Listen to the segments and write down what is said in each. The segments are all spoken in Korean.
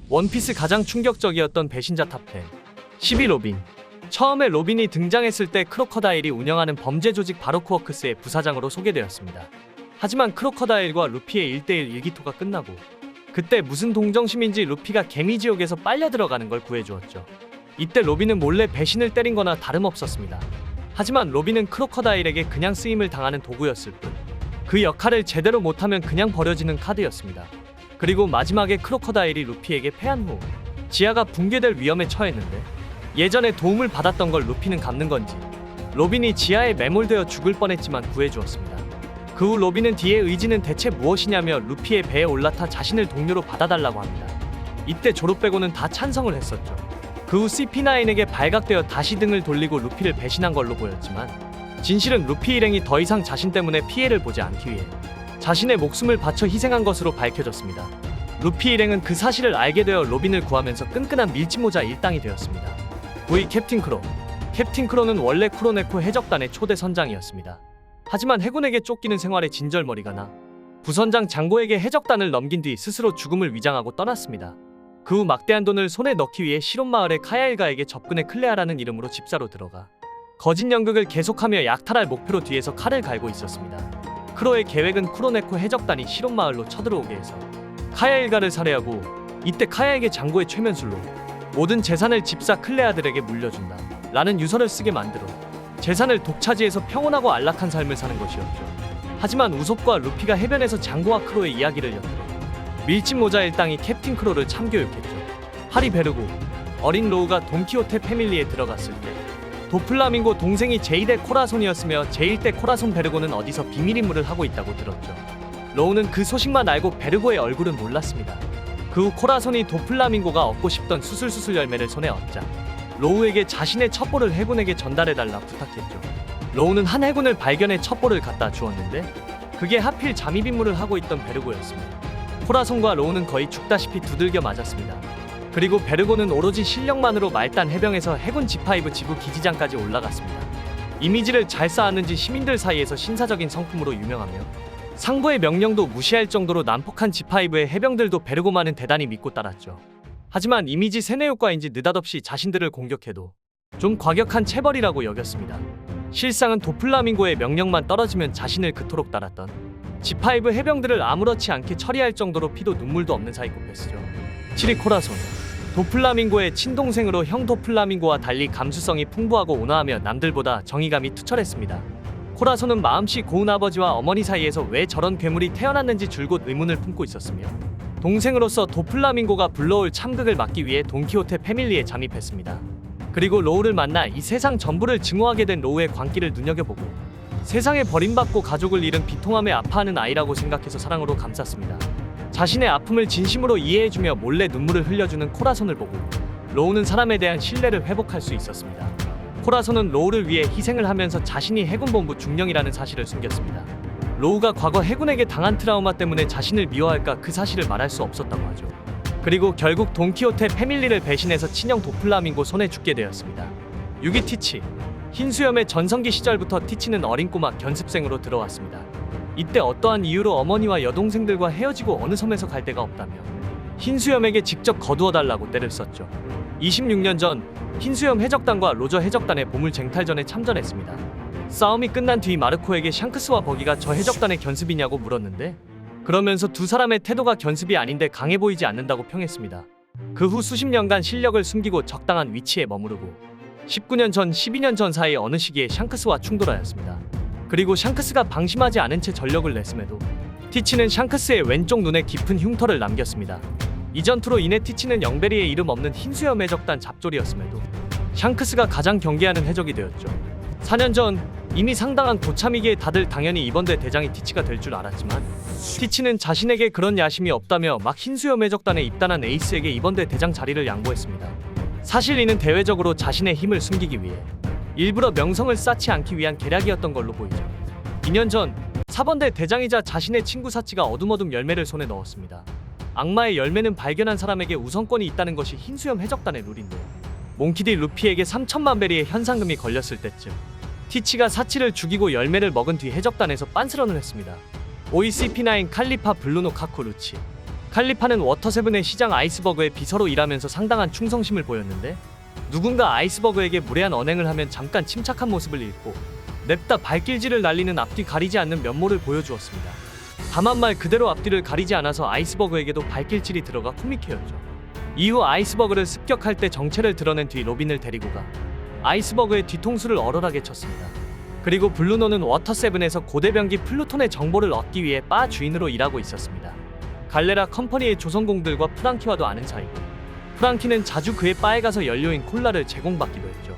원피스 가장 충격적이었던 배신자 탑10. 10위 로빈. 처음에 로빈이 등장했을 때 크로커다일이 운영하는 범죄 조직 바로크워크스의 부사장으로 소개되었습니다. 하지만 크로커다일과 루피의 1대1 일기토가 끝나고 그때 무슨 동정심인지 루피가 개미지옥에서 빨려 들어가는 걸 구해주었죠. 이때 로빈은 몰래 배신을 때린 거나 다름없었습니다. 하지만 로빈은 크로커다일에게 그냥 쓰임을 당하는 도구였을 뿐 그 역할을 제대로 못하면 그냥 버려지는 카드였습니다. 그리고 마지막에 크로커다일이 루피에게 패한 후 지하가 붕괴될 위험에 처했는데 예전에 도움을 받았던 걸 루피는 갚는 건지 로빈이 지하에 매몰되어 죽을 뻔했지만 구해주었습니다. 그 후 로빈은 뒤의 의지는 대체 무엇이냐며 루피의 배에 올라타 자신을 동료로 받아달라고 합니다. 이때 조로 빼고는 다 찬성을 했었죠. 그 후 CP9에게 발각되어 다시 등을 돌리고 루피를 배신한 걸로 보였지만 진실은 루피 일행이 더 이상 자신 때문에 피해를 보지 않기 위해 자신의 목숨을 바쳐 희생한 것으로 밝혀졌습니다. 루피 일행은 그 사실을 알게 되어 로빈을 구하면서 끈끈한 밀짚모자 일당이 되었습니다. 9위 캡틴 크로. 캡틴 크로는 원래 쿠로네코 해적단의 초대 선장이었습니다. 하지만 해군에게 쫓기는 생활에 진절머리가 나 부선장 장고에게 해적단을 넘긴 뒤 스스로 죽음을 위장하고 떠났습니다. 그 후 막대한 돈을 손에 넣기 위해 실온마을의 카야일가에게 접근해 클레아라는 이름으로 집사로 들어가 거짓 연극을 계속하며 약탈할 목표로 뒤에서 칼을 갈고 있었습니다. 크로의 계획은 쿠로네코 해적단이 실온마을로 쳐들어오게 해서 카야일가를 살해하고 이때 카야에게 장고의 최면술로 모든 재산을 집사 클레아들에게 물려준다 라는 유서를 쓰게 만들어 재산을 독차지해서 평온하고 안락한 삶을 사는 것이었죠. 하지만 우솝과 루피가 해변에서 장고와 크로의 이야기를 엿들어 밀짚모자 일당이 캡틴 크로를 참교육했죠. 하리 베르고, 어린 로우가 돈키호테 패밀리에 들어갔을 때 도플라밍고 동생이 제2대 코라손이었으며 제1대 코라손 베르고는 어디서 비밀 임무를 하고 있다고 들었죠. 로우는 그 소식만 알고 베르고의 얼굴은 몰랐습니다. 그 후 코라손이 도플라밍고가 얻고 싶던 수술수술 열매를 손에 얻자 로우에게 자신의 첩보를 해군에게 전달해달라 부탁했죠. 로우는 한 해군을 발견해 첩보를 갖다 주었는데 그게 하필 잠입 임무를 하고 있던 베르고였습니다. 코라손과 로우는 거의 죽다시피 두들겨 맞았습니다. 그리고 베르고는 오로지 실력만으로 말단 해병에서 해군 G5 지부 기지장까지 올라갔습니다. 이미지를 잘 쌓았는지 시민들 사이에서 신사적인 성품으로 유명하며 상부의 명령도 무시할 정도로 난폭한 G5의 해병들도 베르고만은 대단히 믿고 따랐죠. 하지만 이미지 세뇌 효과인지 느닷없이 자신들을 공격해도 좀 과격한 체벌이라고 여겼습니다. 실상은 도플라밍고의 명령만 떨어지면 자신을 그토록 따랐던 G5 해병들을 아무렇지 않게 처리할 정도로 피도 눈물도 없는 사이코패스죠. 7위 코라손. 도플라밍고의 친동생으로 형 도플라밍고와 달리 감수성이 풍부하고 온화하며 남들보다 정의감이 투철했습니다. 코라손은 마음씨 고운 아버지와 어머니 사이에서 왜 저런 괴물이 태어났는지 줄곧 의문을 품고 있었으며 동생으로서 도플라밍고가 불러올 참극을 막기 위해 돈키호테 패밀리에 잠입했습니다. 그리고 로우를 만나 이 세상 전부를 증오하게 된 로우의 광기를 눈여겨보고 세상에 버림받고 가족을 잃은 비통함에 아파하는 아이라고 생각해서 사랑으로 감쌌습니다. 자신의 아픔을 진심으로 이해해주며 몰래 눈물을 흘려주는 코라손을 보고 로우는 사람에 대한 신뢰를 회복할 수 있었습니다. 코라손은 로우를 위해 희생을 하면서 자신이 해군본부 중령이라는 사실을 숨겼습니다. 로우가 과거 해군에게 당한 트라우마 때문에 자신을 미워할까 그 사실을 말할 수 없었다고 하죠. 그리고 결국 돈키호테 패밀리를 배신해서 친형 도플라밍고 손에 죽게 되었습니다. 6위 티치. 흰수염의 전성기 시절부터 티치는 어린 꼬마 견습생으로 들어왔습니다. 이때 어떠한 이유로 어머니와 여동생들과 헤어지고 어느 섬에서 갈 데가 없다며 흰수염에게 직접 거두어달라고 떼를 썼죠. 26년 전 흰수염 해적단과 로저 해적단의 보물 쟁탈전에 참전했습니다. 싸움이 끝난 뒤 마르코에게 샹크스와 버기가 저 해적단의 견습이냐고 물었는데 그러면서 두 사람의 태도가 견습이 아닌데 강해 보이지 않는다고 평했습니다. 그 후 수십 년간 실력을 숨기고 적당한 위치에 머무르고 19년 전, 12년 전 사이 어느 시기에 샹크스와 충돌하였습니다. 그리고 샹크스가 방심하지 않은 채 전력을 냈음에도 티치는 샹크스의 왼쪽 눈에 깊은 흉터를 남겼습니다. 이 전투로 인해 티치는 영베리의 이름 없는 흰수염 해적단 잡졸이었음에도 샹크스가 가장 경계하는 해적이 되었죠. 4년 전 이미 상당한 고참이기에 다들 당연히 이번 대 대장이 티치가 될 줄 알았지만 티치는 자신에게 그런 야심이 없다며 막 흰수염 해적단에 입단한 에이스에게 이번 대 대장 자리를 양보했습니다. 사실 이는 대외적으로 자신의 힘을 숨기기 위해 일부러 명성을 쌓지 않기 위한 계략이었던 걸로 보이죠. 2년 전 4번대 대장이자 자신의 친구 사치가 어둠어둠 열매를 손에 넣었습니다. 악마의 열매는 발견한 사람에게 우선권이 있다는 것이 흰수염 해적단의 룰인데 몽키디 루피에게 3천만 베리의 현상금이 걸렸을 때쯤 티치가 사치를 죽이고 열매를 먹은 뒤 해적단에서 빤스런을 했습니다. OECP9 칼리파 블루노 카쿠 루치. 칼리파는 워터세븐의 시장 아이스버그의 비서로 일하면서 상당한 충성심을 보였는데 누군가 아이스버그에게 무례한 언행을 하면 잠깐 침착한 모습을 잃고 냅다 발길질을 날리는 앞뒤 가리지 않는 면모를 보여주었습니다. 다만 말 그대로 앞뒤를 가리지 않아서 아이스버그에게도 발길질이 들어가 코믹해였죠. 이후 아이스버그를 습격할 때 정체를 드러낸 뒤 로빈을 데리고 가 아이스버그의 뒤통수를 얼얼하게 쳤습니다. 그리고 블루노는 워터세븐에서 고대병기 플루톤의 정보를 얻기 위해 바 주인으로 일하고 있었습니다. 갈레라 컴퍼니의 조선공들과 프랑키와도 아는 사이고 프랑키는 자주 그의 바에 가서 연료인 콜라를 제공받기도 했죠.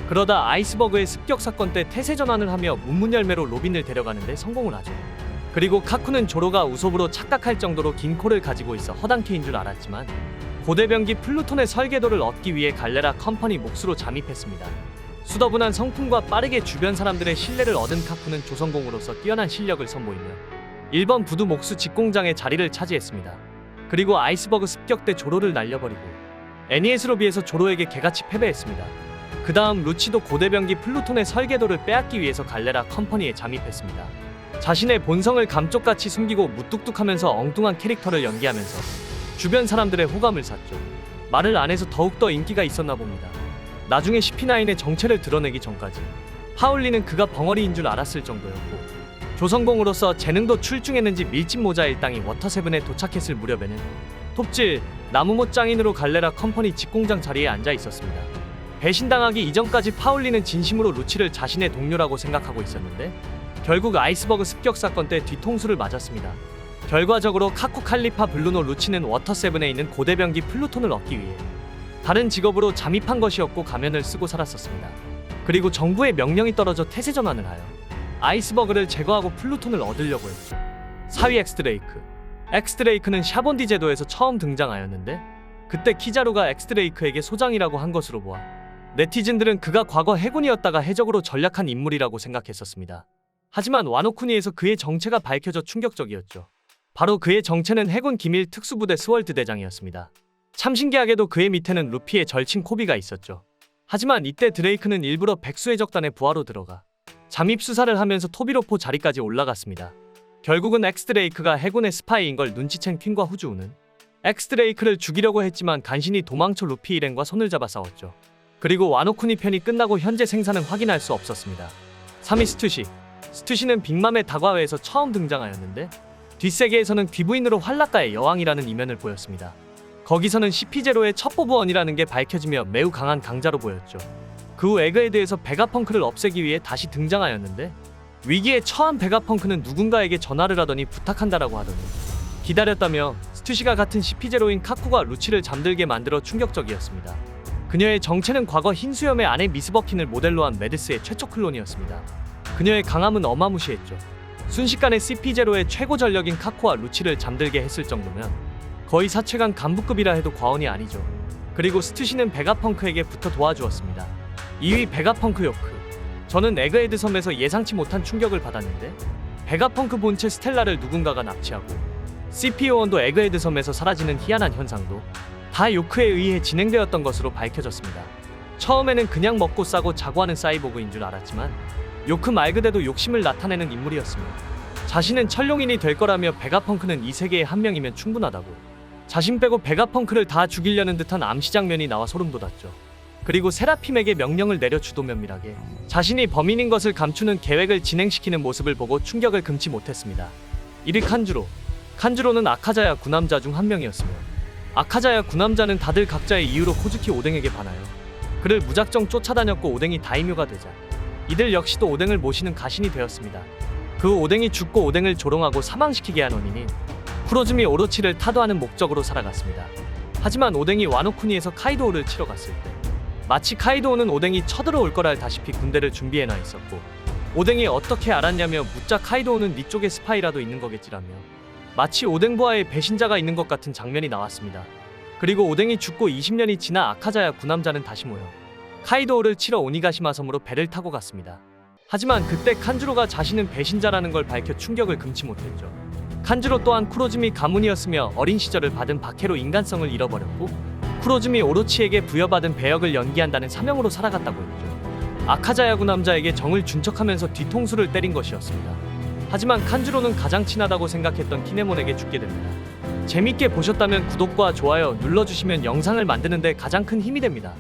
그러다 아이스버그의 습격 사건 때 태세 전환을 하며 문문열매로 로빈을 데려가는데 성공을 하죠. 그리고 카쿠는 조로가 우sob으로 착각할 정도로 긴 코를 가지고 있어 허당케인 줄 알았지만 고대병기 플루톤의 설계도를 얻기 위해 갈레라 컴퍼니 몫으로 잠입했습니다. 수더분한 성품과 빠르게 주변 사람들의 신뢰를 얻은 카쿠는 조선공으로서 뛰어난 실력을 선보이며 1번 부두 목수 직공장의 자리를 차지했습니다. 그리고 아이스버그 습격 때 조로를 날려버리고 애니에스 로비에서 조로에게 개같이 패배했습니다. 그 다음 루치도 고대병기 플루톤의 설계도를 빼앗기 위해서 갈레라 컴퍼니에 잠입했습니다. 자신의 본성을 감쪽같이 숨기고 무뚝뚝하면서 엉뚱한 캐릭터를 연기하면서 주변 사람들의 호감을 샀죠. 말을 안 해서 더욱더 인기가 있었나 봅니다. 나중에 CP9의 정체를 드러내기 전까지 파울리는 그가 벙어리인 줄 알았을 정도였고 조선공으로서 재능도 출중했는지 밀짚 모자 일당이 워터세븐에 도착했을 무렵에는 톱질, 나무못 장인으로 갈레라 컴퍼니 직공장 자리에 앉아 있었습니다. 배신당하기 이전까지 파울리는 진심으로 루치를 자신의 동료라고 생각하고 있었는데 결국 아이스버그 습격 사건 때 뒤통수를 맞았습니다. 결과적으로 카쿠 칼리파 블루노 루치는 워터세븐에 있는 고대병기 플루톤을 얻기 위해 다른 직업으로 잠입한 것이었고 가면을 쓰고 살았었습니다. 그리고 정부의 명령이 떨어져 태세 전환을 하여 아이스버그를 제거하고 플루톤을 얻으려고 했죠. 4위 엑스드레이크. 엑스드레이크는 샤본디 제도에서 처음 등장하였는데 그때 키자루가 엑스드레이크에게 소장이라고 한 것으로 보아 네티즌들은 그가 과거 해군이었다가 해적으로 전락한 인물이라고 생각했었습니다. 하지만 와노쿠니에서 그의 정체가 밝혀져 충격적이었죠. 바로 그의 정체는 해군 기밀 특수부대 스월드 대장이었습니다. 참 신기하게도 그의 밑에는 루피의 절친 코비가 있었죠. 하지만 이때 드레이크는 일부러 백수해적단의 부하로 들어가 잠입 수사를 하면서 토비로포 자리까지 올라갔습니다. 결국은 엑스드레이크가 해군의 스파이인 걸 눈치챈 퀸과 후주우는 엑스드레이크를 죽이려고 했지만 간신히 도망쳐 루피 일행과 손을 잡아 싸웠죠. 그리고 와노쿠니 편이 끝나고 현재 생사는 확인할 수 없었습니다. 3위 스투시. 스투시는 빅맘의 다과회에서 처음 등장하였는데 뒷세계에서는 귀부인으로 활락가의 여왕이라는 이면을 보였습니다. 거기서는 CP0의 첩보부원이라는 게 밝혀지며 매우 강한 강자로 보였죠. 그 후 에그헤드에서 베가펑크를 없애기 위해 다시 등장하였는데 위기에 처한 베가펑크는 누군가에게 전화를 하더니 부탁한다라고 하더니 기다렸다며 스투시가 같은 CP0인 카쿠가 루치를 잠들게 만들어 충격적이었습니다. 그녀의 정체는 과거 흰수염의 아내 미스버킨을 모델로 한 메드스의 최초 클론이었습니다. 그녀의 강함은 어마무시했죠. 순식간에 CP0의 최고 전력인 카쿠와 루치를 잠들게 했을 정도면 거의 사체간 간부급이라 해도 과언이 아니죠. 그리고 스투시는 베가펑크에게 붙어 도와주었습니다. 2위 베가펑크 요크. 저는 에그헤드 섬에서 예상치 못한 충격을 받았는데 베가펑크 본체 스텔라를 누군가가 납치하고 CP-01도 에그헤드 섬에서 사라지는 희한한 현상도 다 요크에 의해 진행되었던 것으로 밝혀졌습니다. 처음에는 그냥 먹고 싸고 자고 하는 사이보그인 줄 알았지만 요크 말 그대로 욕심을 나타내는 인물이었으며 자신은 천룡인이 될 거라며 베가펑크는 이 세계의 한 명이면 충분하다고 자신 빼고 베가펑크를 다 죽이려는 듯한 암시 장면이 나와 소름 돋았죠. 그리고 세라핌에게 명령을 내려 주도 면밀하게 자신이 범인인 것을 감추는 계획을 진행시키는 모습을 보고 충격을 금치 못했습니다. 1위 칸주로. 칸주로는 아카자야 구남자 중 한 명이었으며 아카자야 구남자는 다들 각자의 이유로 코즈키 오뎅에게 반하여 그를 무작정 쫓아다녔고 오뎅이 다이묘가 되자 이들 역시도 오뎅을 모시는 가신이 되었습니다. 그 오뎅이 죽고 오뎅을 조롱하고 사망시키게 한 원인인 쿠로즈미 오로치를 타도하는 목적으로 살아갔습니다. 하지만 오뎅이 와노쿠니에서 카이도우를 치러 갔을 때 마치 카이도우는 오뎅이 쳐들어올 거라 알다시피 군대를 준비해놔 있었고 오뎅이 어떻게 알았냐며 묻자 카이도우는 네 쪽에 스파이라도 있는 거겠지라며 마치 오뎅 부하에 배신자가 있는 것 같은 장면이 나왔습니다. 그리고 오뎅이 죽고 20년이 지나 아카자야 구남자는 다시 모여 카이도우를 치러 오니가시마 섬으로 배를 타고 갔습니다. 하지만 그때 칸주로가 자신은 배신자라는 걸 밝혀 충격을 금치 못했죠. 칸주로 또한 쿠로즈미 가문이었으며 어린 시절을 받은 박해로 인간성을 잃어버렸고 쿠로즈미 오로치에게 부여받은 배역을 연기한다는 사명으로 살아갔다고 했죠. 아카자야구 남자에게 정을 준 척하면서 뒤통수를 때린 것이었습니다. 하지만 칸주로는 가장 친하다고 생각했던 키네몬에게 죽게 됩니다. 재밌게 보셨다면 구독과 좋아요 눌러주시면 영상을 만드는데 가장 큰 힘이 됩니다.